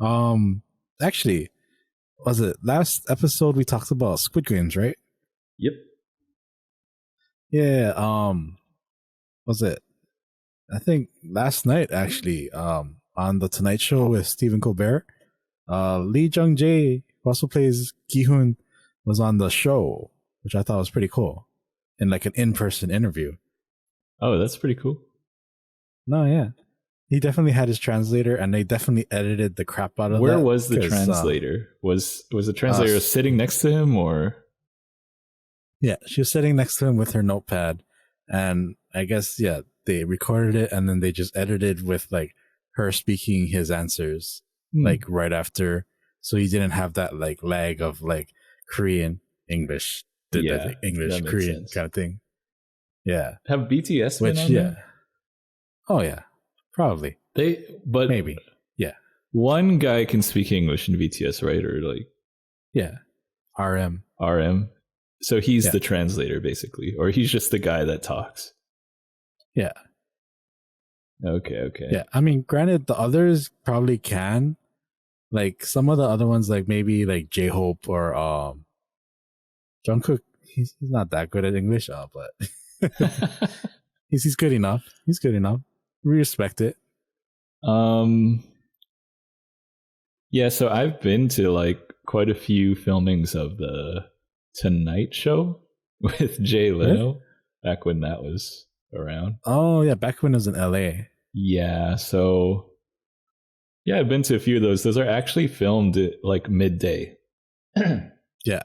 Um, actually, was it last episode we talked about Squid Games, right? Yep. Yeah. Was it? I think last night actually. On the Tonight Show with Stephen Colbert, Lee Jung Jae, who also plays Gi-Hun, was on the show, which I thought was pretty cool, in like an in-person interview. Oh, that's pretty cool. No, yeah. He definitely had his translator, and they definitely edited the crap out of Where that. was the translator? Was the translator sitting next to him, or? Yeah, she was sitting next to him with her notepad, and I guess they recorded it, and then they just edited with like her speaking his answers like right after, so he didn't have that like lag of like Korean English, English Korean kind of thing. Yeah. Have BTS been on there? Oh yeah, probably. But maybe. Yeah. One guy can speak English in BTS, right? Or like, yeah, RM. So he's the translator basically, or he's just the guy that talks. Yeah. Okay. Yeah, I mean, granted, the others probably can. Like some of the other ones, like maybe like J-Hope or Jungkook, he's not that good at English, but he's good enough. He's good enough. We respect it. Yeah, so I've been to like quite a few filmings of the Tonight Show with Jay Leno back when that was around. Oh yeah, back when it was in LA. Yeah, so yeah, I've been to a few of those. Those are actually filmed at like midday. Yeah.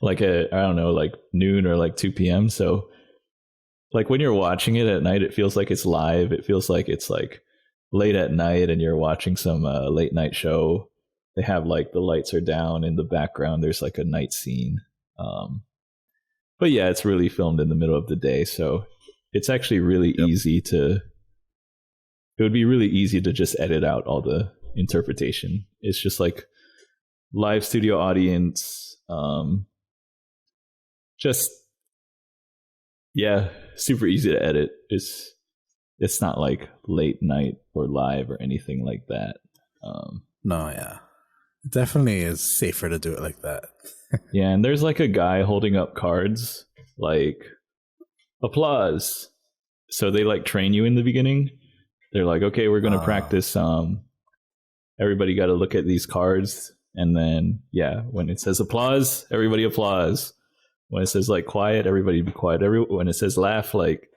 Like I don't know, like noon or like 2 p.m. So like when you're watching it at night, it feels like it's live. It feels like it's like late at night and you're watching some late night show. They have like the lights are down in the background. There's like a night scene. But yeah, it's really filmed in the middle of the day. So it's actually really easy to... It would be really easy to just edit out all the interpretation. It's just like live studio audience. Super easy to edit. It's not like late night or live or anything like that. No, yeah. It definitely is safer to do it like that. Yeah, and there's like a guy holding up cards, like applause. So they like train you in the beginning. They're like, okay, we're going to practice. Everybody got to look at these cards. And then, when it says applause, everybody applause. When it says like quiet, everybody be quiet. When it says laugh, like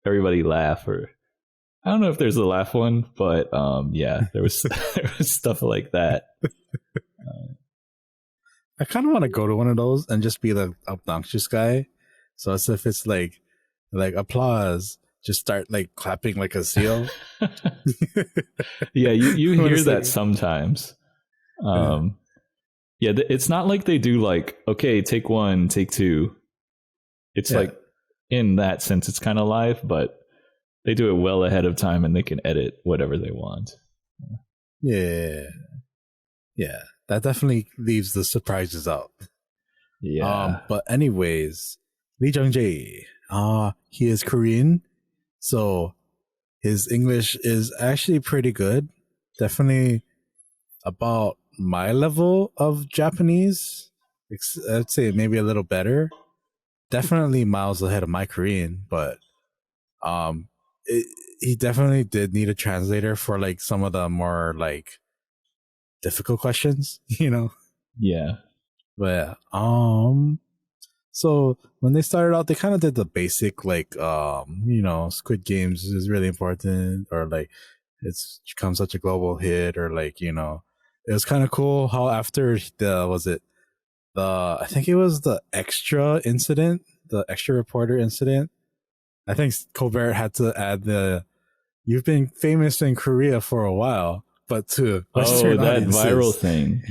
everybody laugh. Or I don't know if there's a laugh one, but there was there was stuff like that. I kind of want to go to one of those and just be the obnoxious guy. So as if it's like applause, just start like clapping like a seal. Yeah, you hear that sometimes. It's not like they do like, okay, take one, take two. It's like in that sense, it's kind of live, but they do it well ahead of time and they can edit whatever they want. Yeah. That definitely leaves the surprises out. Yeah. But anyways, Lee Jung Jae, he is Korean, so his English is actually pretty good. Definitely about my level of Japanese. I'd say maybe a little better. Definitely miles ahead of my Korean, but he definitely did need a translator for like some of the more like difficult questions, you know. Yeah. But so when they started out, they kind of did the basic like Squid Games is really important, or like it's become such a global hit, or like it was kind of cool how after I think it was the extra incident, the extra reporter incident, I think Colbert had to add you've been famous in Korea for a while, but to Western that audiences, viral thing.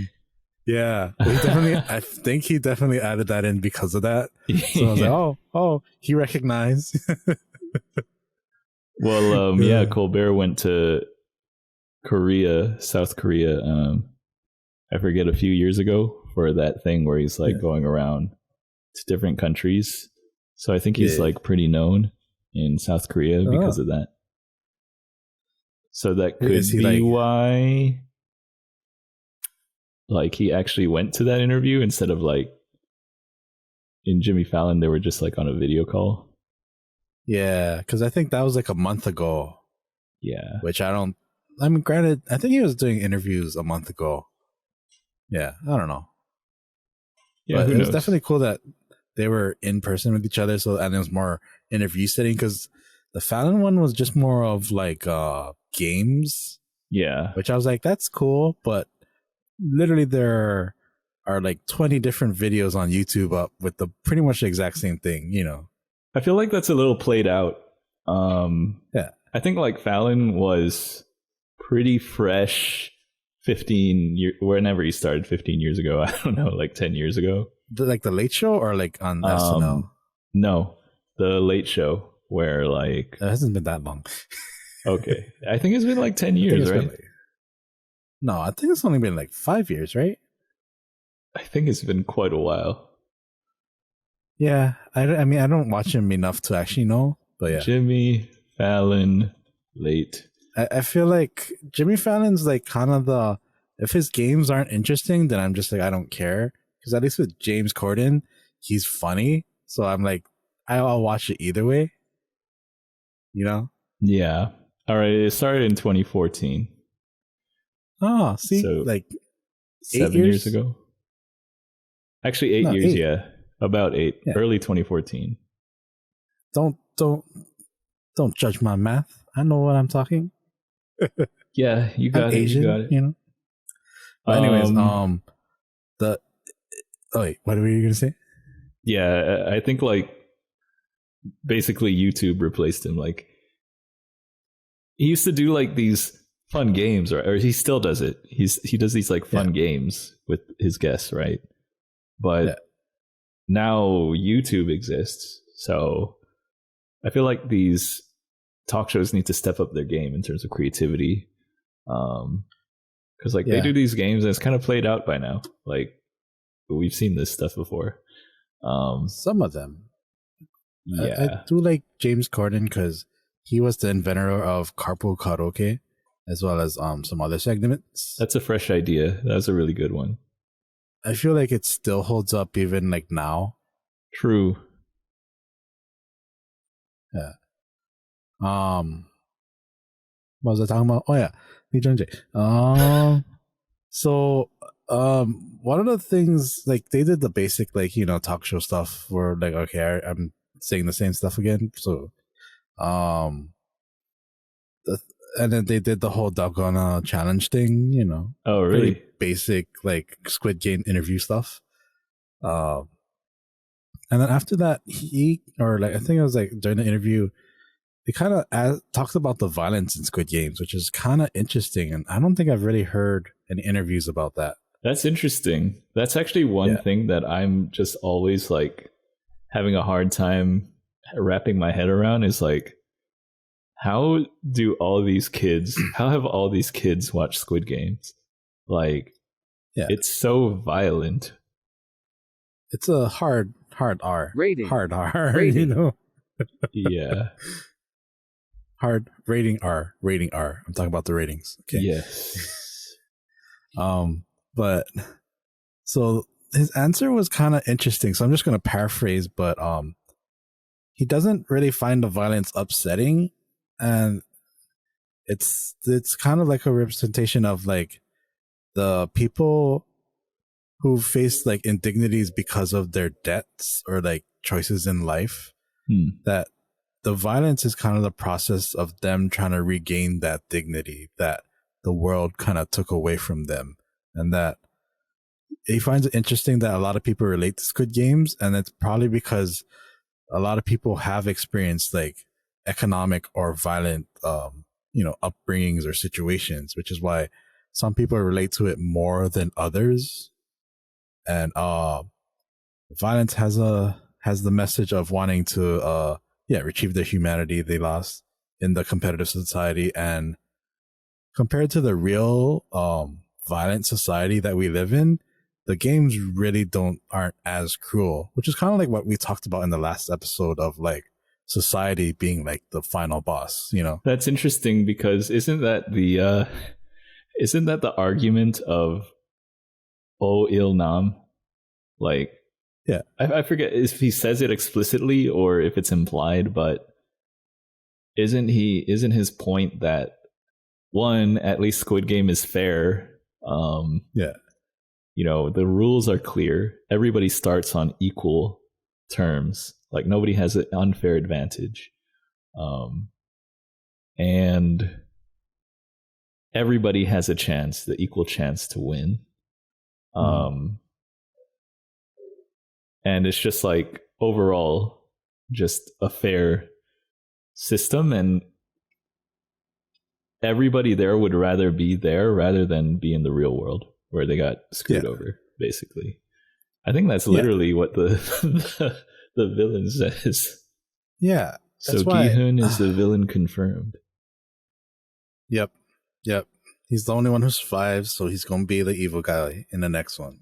Yeah, I think he definitely added that in because of that. So I was like, oh, he recognized. Well, Colbert went to South Korea, I forget, a few years ago for that thing where he's like going around to different countries. So I think he's like pretty known in South Korea because of that. So that could be why like he actually went to that interview instead of like in Jimmy Fallon they were just like on a video call. Yeah, because I think that was like a month ago. Yeah. Which I don't. I mean, granted, I think he was doing interviews a month ago. Yeah, I don't know. Yeah, But who it was knows? definitely cool that they were in person with each other. So, and it was more interview setting because the Fallon one was just more of like games, Yeah. which I was like, that's cool. But literally, there are like 20 different videos on YouTube up with the pretty much the exact same thing, you know? I feel like that's a little played out. Yeah. I think like Fallon was pretty fresh 15 years, whenever he started 15 years ago. I don't know, like 10 years ago. Like the Late Show or like on SNL? No, the Late Show where like... It hasn't been that long. Okay. I think it's been like 10 years, right? No, I think it's only been like 5 years, right? I think it's been quite a while. Yeah, I mean, I don't watch him enough to actually know, but yeah. Jimmy Fallon Late. I feel like Jimmy Fallon's like kind of the, if his games aren't interesting, then I'm just like, I don't care. Because at least with James Corden, he's funny. So I'm like, I'll watch it either way. You know? Yeah. All right. It started in 2014. Oh, see, So like 7 years ago. Actually, 8 years. 8. Yeah, about 8. Yeah. Early 2014. Don't judge my math. I know what I'm talking. Yeah, you got it. Asian, you got it. You know. But anyways, the wait, what were you gonna say? Yeah, I think like basically YouTube replaced him. Like he used to do like these fun games, or he still does it. He does these like fun games with his guests, right? But now YouTube exists, so I feel like these talk shows need to step up their game in terms of creativity. Because like they do these games and it's kind of played out by now. Like we've seen this stuff before. Some of them. Yeah. I do like James Corden because he was the inventor of carpool karaoke, as well as some other segments. That's a fresh idea. That's a really good one. I feel like it still holds up even like now. True. Yeah. What was I talking about? Oh yeah, Lee Jung Jae. So one of the things, like they did the basic like, you know, talk show stuff where like, okay, I'm saying the same stuff again. So and then they did the whole doggone challenge thing, you know. Oh really? Pretty basic like Squid Game interview stuff. And then after that, I think it was like during the interview, they kind of talked about the violence in Squid Games, which is kind of interesting. And I don't think I've really heard any interviews about that. That's interesting. That's actually one thing that I'm just always like having a hard time wrapping my head around is like, how have all these kids watched Squid Games? Like, it's so violent. It's a hard R. Rating. Hard R, Rating. you know? Yeah. Hard rating R. Rating R. I'm talking about the ratings. Okay. Yes. But so his answer was kind of interesting. So I'm just going to paraphrase, but he doesn't really find the violence upsetting, and it's kind of like a representation of like the people who face like indignities because of their debts or like choices in life. That the violence is kind of the process of them trying to regain that dignity that the world kind of took away from them. And that he finds it interesting that a lot of people relate to Squid Games, and it's probably because a lot of people have experienced like economic or violent, upbringings or situations, which is why some people relate to it more than others. And violence has the message of wanting to retrieve the humanity they lost in the competitive society, and compared to the real violent society that we live in, the games really aren't as cruel, which is kind of like what we talked about in the last episode of like society being like the final boss, you know. That's interesting because isn't that the argument of "Oh il nam," like Yeah. I forget if he says it explicitly or if it's implied, but isn't his point that one, at least Squid Game is fair? Yeah. The rules are clear. Everybody starts on equal terms. Like nobody has an unfair advantage. And everybody has a chance, the equal chance to win. And it's just like overall just a fair system, and everybody there would rather be there rather than be in the real world where they got screwed over, basically. I think that's literally what the villain says. Yeah. So Gi-Hun is the villain confirmed. Yep. He's the only one who survives, so he's going to be the evil guy in the next one.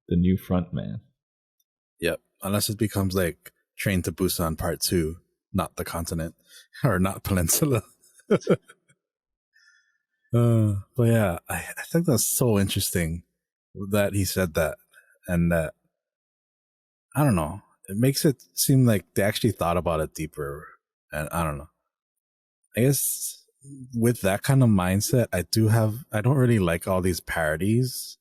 The new front man. Yep. Unless it becomes like Train to Busan Part 2, not the continent, or not Peninsula. But yeah, I think that's so interesting that he said that. And that, I don't know, it makes it seem like they actually thought about it deeper. And I don't know. I guess with that kind of mindset, I don't really like all these parodies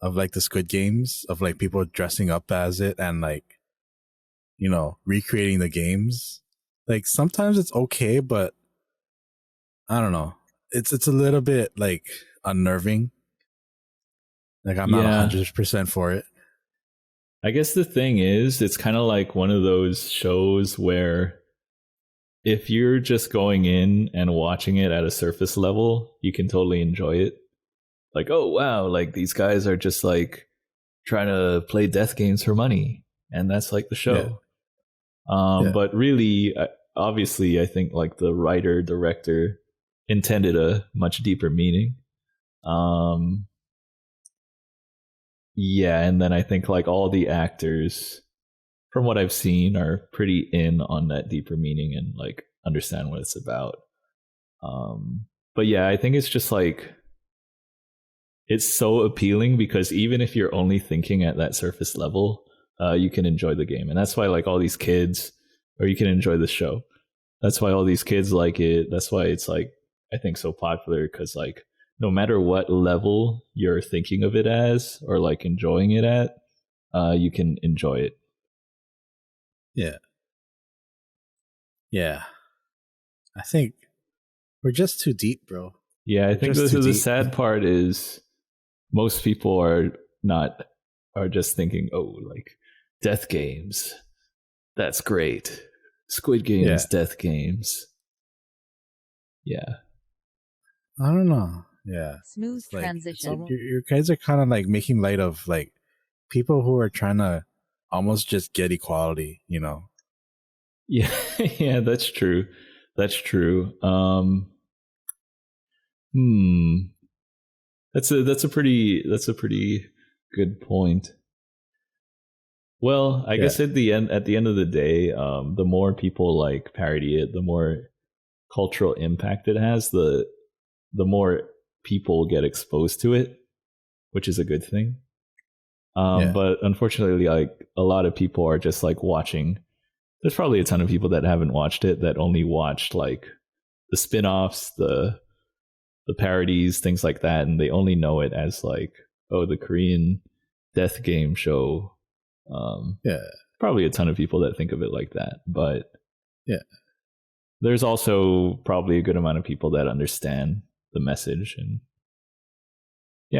of like the Squid Games, of like people dressing up as it and like, recreating the games. Like sometimes it's okay, but I don't know. It's a little bit like unnerving. Like I'm not 100% for it. I guess the thing is, it's kind of like one of those shows where if you're just going in and watching it at a surface level, you can totally enjoy it. Like, oh, wow, like these guys are just like trying to play death games for money. And that's like the show. Yeah. But really, obviously, I think like the writer, director intended a much deeper meaning. Yeah, and then I think like all the actors, from what I've seen, are pretty in on that deeper meaning and like understand what it's about. But yeah, I think it's just like, it's so appealing because even if you're only thinking at that surface level, you can enjoy the game. And that's why like all these kids, or you can enjoy the show. That's why all these kids like it. That's why it's like, I think so popular, because like no matter what level you're thinking of it as or like enjoying it at, you can enjoy it. Yeah. I think we're just too deep, bro. Yeah, I think the sad part is most people are just thinking, oh, like death games. That's great. Squid Games, death games. Yeah. I don't know. Yeah. Smooth transition. You guys are kind of like making light of like people who are trying to almost just get equality, Yeah, yeah, that's true. That's true. That's a pretty good point. Well, I guess at the end of the day, the more people like parody it, the more cultural impact it has, the more people get exposed to it, which is a good thing. But unfortunately, like a lot of people are just like watching. There's probably a ton of people that haven't watched it, that only watched like the spin-offs, the parodies, things like that, and they only know it as like, oh, the Korean death game show. Probably a ton of people that think of it like that, but there's also probably a good amount of people that understand the message. And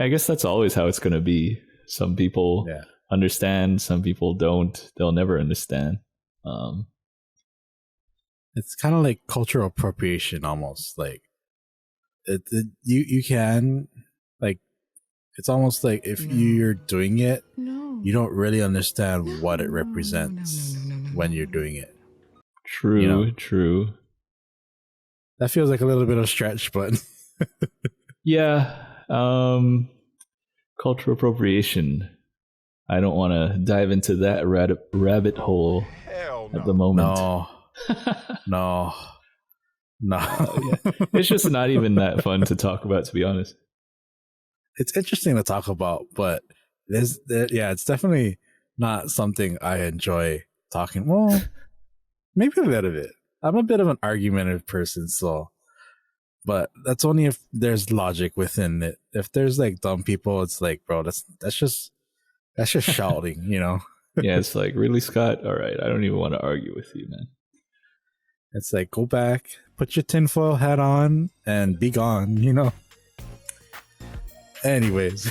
I guess that's always how it's going to be. Some people understand, some people don't. They'll never understand. It's kind of like cultural appropriation, almost like you can like, it's almost like if you're doing it, you don't really understand what it represents when you're doing it. True, true. That feels like a little bit of a stretch, but yeah. Cultural appropriation. I don't want to dive into that rabbit hole at the moment. No. It's just not even that fun to talk about, to be honest. it's interesting to talk about, but it's definitely not something I enjoy talking. Well, maybe a bit of it. I'm a bit of an argumentative person, so, but that's only if there's logic within it. If there's like dumb people, it's like, bro, that's just shouting, you know? Yeah, it's like, really, Scott? All right, I don't even want to argue with you, man. It's like, go back, put your tinfoil hat on, and be gone, you know? Anyways.